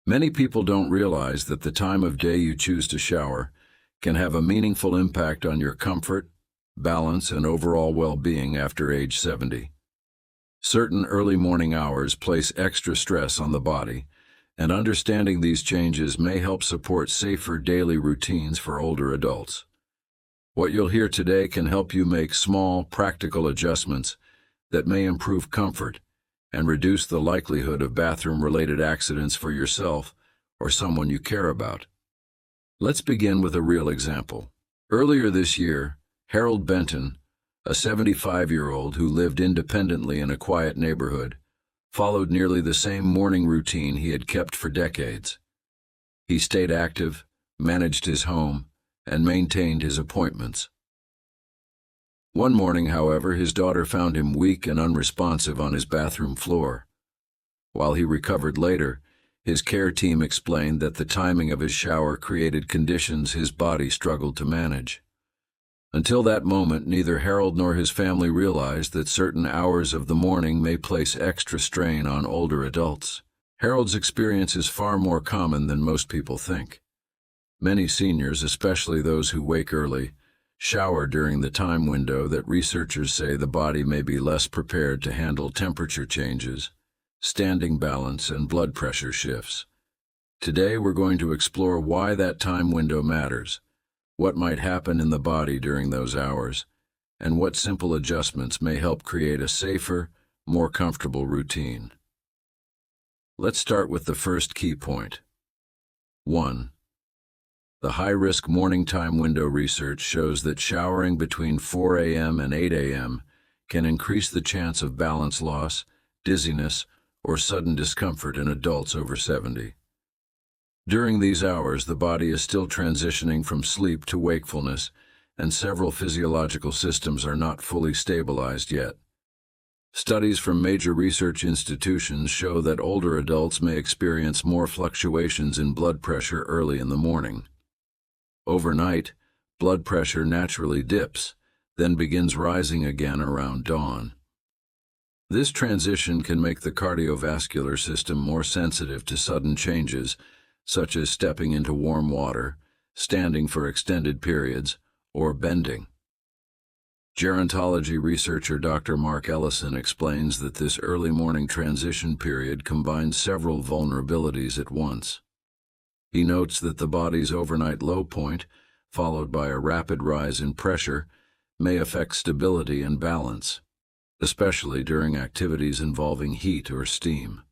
Many people don't realize that the time of day you choose to shower can have a meaningful impact on your comfort, balance, and overall well-being after age 70. Certain early morning hours place extra stress on the body, and understanding these changes may help support safer daily routines for older adults. What you'll hear today can help you make small, practical adjustments that may improve comfort and reduce the likelihood of bathroom-related accidents for yourself or someone you care about. Let's begin with a real example. Earlier this year, Harold Benton, a 75-year-old who lived independently in a quiet neighborhood, followed nearly the same morning routine he had kept for decades. He stayed active, managed his home, and maintained his appointments. One morning, however, his daughter found him weak and unresponsive on his bathroom floor. While he recovered later, his care team explained that the timing of his shower created conditions his body struggled to manage. Until that moment, neither Harold nor his family realized that certain hours of the morning may place extra strain on older adults. Harold's experience is far more common than most people think. Many seniors, especially those who wake early, shower during the time window that researchers say the body may be less prepared to handle temperature changes, standing balance, and blood pressure shifts. Today we're going to explore why that time window matters, what might happen in the body during those hours, and what simple adjustments may help create a safer, more comfortable routine. Let's start with the first key point. 1. The high-risk morning time window research shows that showering between 4 a.m. and 8 a.m. can increase the chance of balance loss, dizziness, or sudden discomfort in adults over 70. During these hours, the body is still transitioning from sleep to wakefulness, and several physiological systems are not fully stabilized yet. Studies from major research institutions show that older adults may experience more fluctuations in blood pressure early in the morning. Overnight, blood pressure naturally dips, then begins rising again around dawn. This transition can make the cardiovascular system more sensitive to sudden changes, such as stepping into warm water, standing for extended periods, or bending. Gerontology researcher Dr. Mark Ellison explains that this early morning transition period combines several vulnerabilities at once. He notes that the body's overnight low point, followed by a rapid rise in pressure, may affect stability and balance, especially during activities involving heat or steam.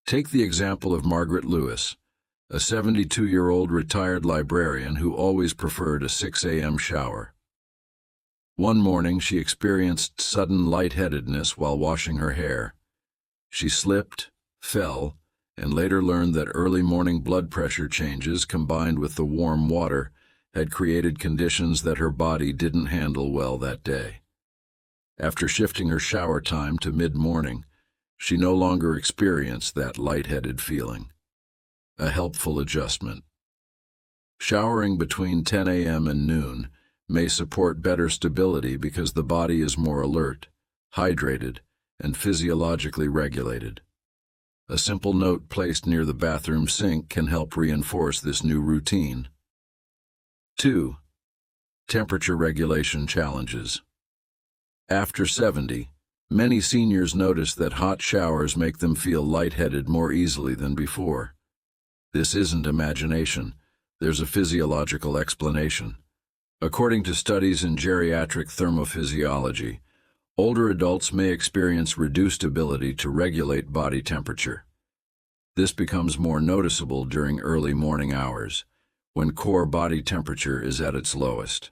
Take the example of Margaret Lewis, a 72-year-old retired librarian who always preferred a 6 a.m. shower. One morning, she experienced sudden lightheadedness while washing her hair. She slipped, fell, and later learned that early morning blood pressure changes combined with the warm water had created conditions that her body didn't handle well that day. After shifting her shower time to mid-morning, she no longer experienced that lightheaded feeling. A helpful adjustment. Showering between 10 a.m. and noon may support better stability because the body is more alert, hydrated, and physiologically regulated. A simple note placed near the bathroom sink can help reinforce this new routine. 2. Temperature regulation challenges. After 70, many seniors notice that hot showers make them feel lightheaded more easily than before. This isn't imagination. There's a physiological explanation. According to studies in geriatric thermophysiology, older adults may experience reduced ability to regulate body temperature. This becomes more noticeable during early morning hours, when core body temperature is at its lowest.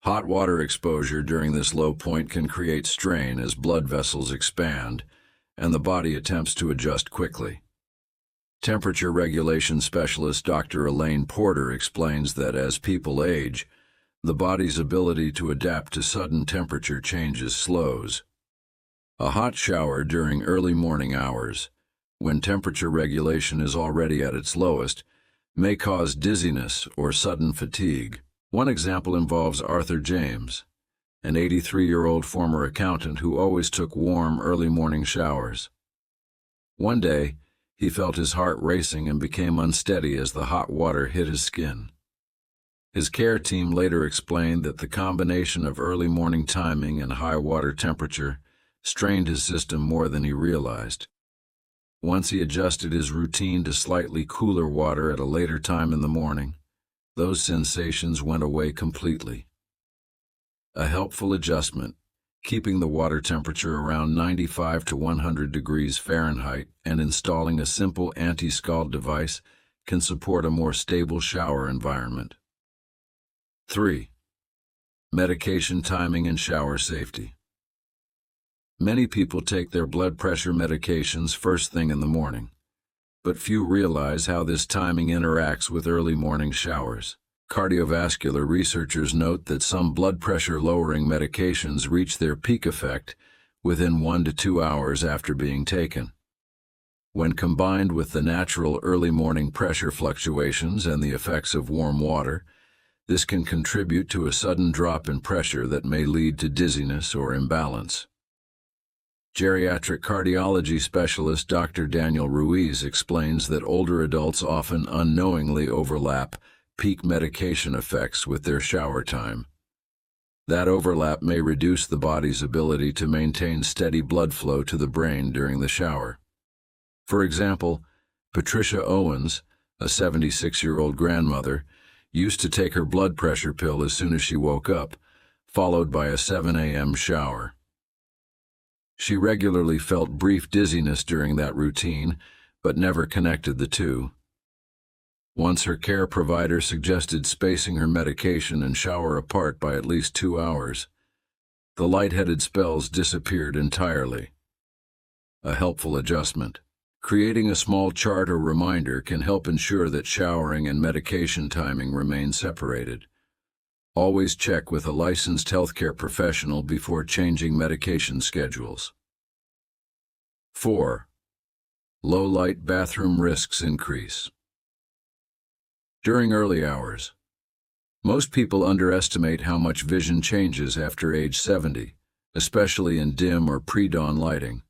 Hot water exposure during this low point can create strain as blood vessels expand, and the body attempts to adjust quickly. Temperature regulation specialist Dr. Elaine Porter explains that as people age, the body's ability to adapt to sudden temperature changes slows. A hot shower during early morning hours, when temperature regulation is already at its lowest, may cause dizziness or sudden fatigue. One example involves Arthur James, an 83-year-old former accountant who always took warm early morning showers. One day, He felt his heart racing and became unsteady as the hot water hit his skin. His care team later explained that the combination of early morning timing and high water temperature strained his system more than he realized. Once he adjusted his routine to slightly cooler water at a later time in the morning, those sensations went away completely. A helpful adjustment, keeping the water temperature around 95 to 100 degrees Fahrenheit and installing a simple anti-scald device, can support a more stable shower environment. 3. Medication timing and shower safety. Many people take their blood pressure medications first thing in the morning, but few realize how this timing interacts with early morning showers. Cardiovascular researchers note that some blood pressure-lowering medications reach their peak effect within 1 to 2 hours after being taken. When combined with the natural early morning pressure fluctuations and the effects of warm water, this can contribute to a sudden drop in pressure that may lead to dizziness or imbalance. Geriatric cardiology specialist Dr. Daniel Ruiz explains that older adults often unknowingly overlap peak medication effects with their shower time. That overlap may reduce the body's ability to maintain steady blood flow to the brain during the shower. For example, Patricia Owens, a 76-year-old grandmother, used to take her blood pressure pill as soon as she woke up, followed by a 7 a.m. shower. She regularly felt brief dizziness during that routine, but never connected the two. Once her care provider suggested spacing her medication and shower apart by at least 2 hours, the lightheaded spells disappeared entirely. A helpful adjustment. Creating a small chart or reminder can help ensure that showering and medication timing remain separated. Always check with a licensed healthcare professional before changing medication schedules. 4. Low-light bathroom risks increase. During early hours, most people underestimate how much vision changes after age 70, especially in dim or pre-dawn lighting.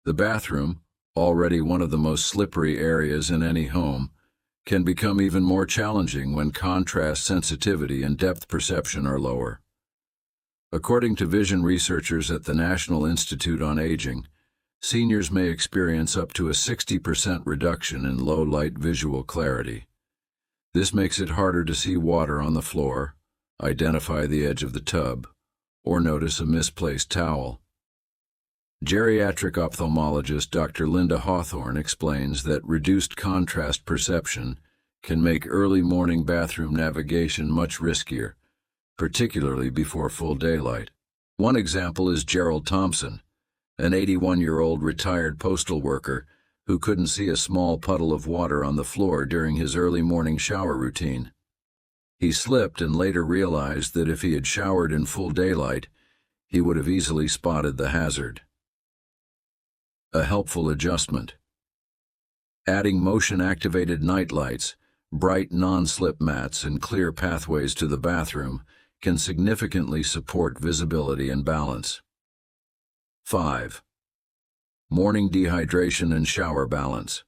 The bathroom, already one of the most slippery areas in any home, can become even more challenging when contrast sensitivity and depth perception are lower. According to vision researchers at the National Institute on Aging, seniors may experience up to a 60% reduction in low-light visual clarity. This makes it harder to see water on the floor, identify the edge of the tub, or notice a misplaced towel. Geriatric ophthalmologist Dr. Linda Hawthorne explains that reduced contrast perception can make early morning bathroom navigation much riskier, particularly before full daylight. One example is Gerald Thompson, an 81-year-old retired postal worker who couldn't see a small puddle of water on the floor during his early morning shower routine. He slipped and later realized that if he had showered in full daylight, he would have easily spotted the hazard. A helpful adjustment. Adding motion-activated night lights, bright non-slip mats, and clear pathways to the bathroom can significantly support visibility and balance. 5. Morning dehydration and shower balance.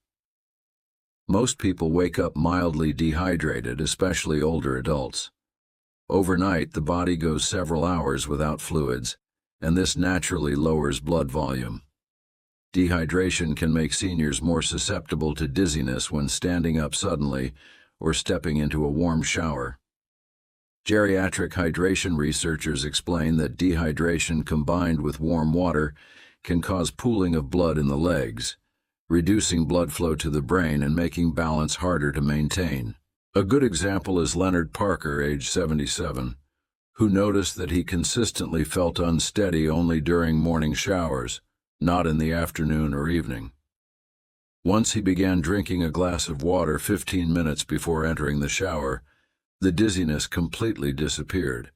Most people wake up mildly dehydrated, especially older adults. Overnight, the body goes several hours without fluids, and this naturally lowers blood volume. Dehydration can make seniors more susceptible to dizziness when standing up suddenly or stepping into a warm shower. Geriatric hydration researchers explain that dehydration combined with warm water can cause pooling of blood in the legs, reducing blood flow to the brain and making balance harder to maintain. A good example is Leonard Parker, age 77, who noticed that he consistently felt unsteady only during morning showers, not in the afternoon or evening. Once he began drinking a glass of water 15 minutes before entering the shower, the dizziness completely disappeared.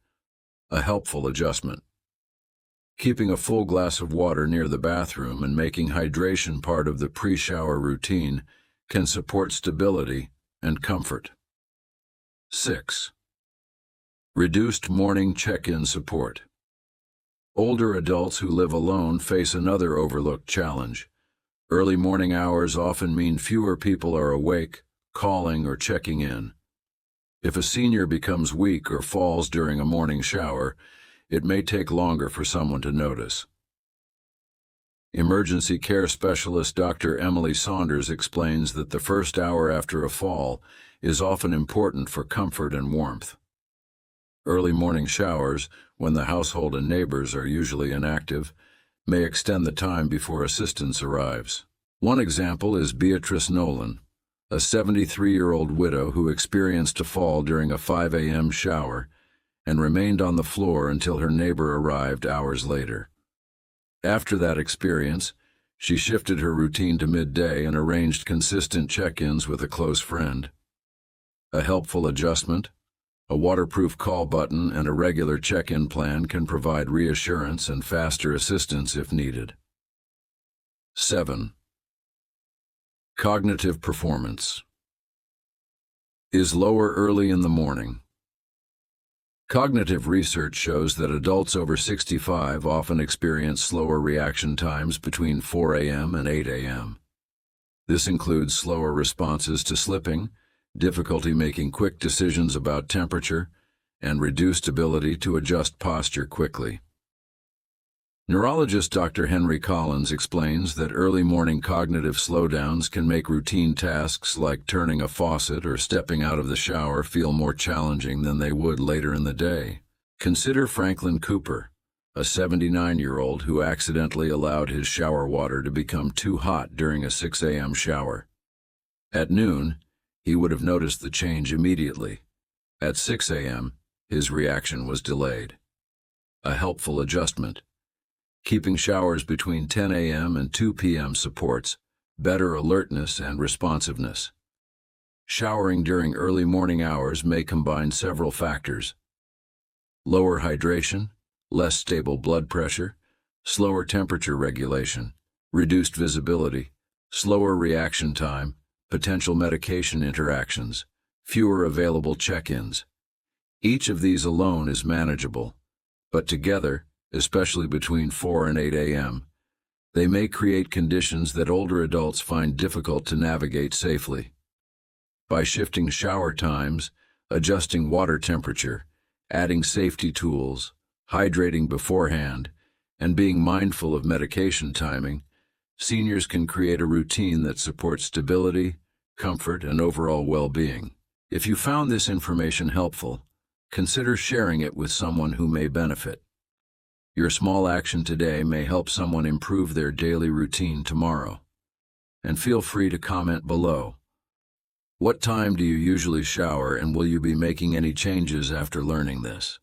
A helpful adjustment. Keeping a full glass of water near the bathroom and making hydration part of the pre-shower routine can support stability and comfort. 6. Reduced morning check-in support. Older adults who live alone face another overlooked challenge: Early morning hours often mean fewer people are awake, calling, or checking in. If a senior becomes weak or falls during a morning shower, it may take longer for someone to notice. Emergency care specialist Dr. Emily Saunders explains that the first hour after a fall is often important for comfort and warmth. Early morning showers, when the household and neighbors are usually inactive, may extend the time before assistance arrives. One example is Beatrice Nolan, a 73-year-old widow who experienced a fall during a 5 a.m. shower and remained on the floor until her neighbor arrived hours later. After that experience, she shifted her routine to midday and arranged consistent check-ins with a close friend. A helpful adjustment, a waterproof call button, and a regular check-in plan can provide reassurance and faster assistance if needed. 7. Cognitive performance is lower early in the morning. Cognitive research shows that adults over 65 often experience slower reaction times between 4 a.m. and 8 a.m. This includes slower responses to slipping, difficulty making quick decisions about temperature, and reduced ability to adjust posture quickly. Neurologist Dr. Henry Collins explains that early morning cognitive slowdowns can make routine tasks like turning a faucet or stepping out of the shower feel more challenging than they would later in the day. Consider Franklin Cooper, a 79-year-old who accidentally allowed his shower water to become too hot during a 6 a.m. shower. At noon, he would have noticed the change immediately. At 6 a.m., his reaction was delayed. A helpful adjustment. Keeping showers between 10 a.m. and 2 p.m. supports better alertness and responsiveness. Showering during early morning hours may combine several factors: lower hydration, less stable blood pressure, slower temperature regulation, reduced visibility, slower reaction time, potential medication interactions, fewer available check-ins. Each of these alone is manageable, but together, especially between 4 and 8 a.m., they may create conditions that older adults find difficult to navigate safely. By shifting shower times, adjusting water temperature, adding safety tools, hydrating beforehand, and being mindful of medication timing, seniors can create a routine that supports stability, comfort, and overall well-being. If you found this information helpful, consider sharing it with someone who may benefit. Your small action today may help someone improve their daily routine tomorrow. And feel free to comment below. What time do you usually shower, and will you be making any changes after learning this?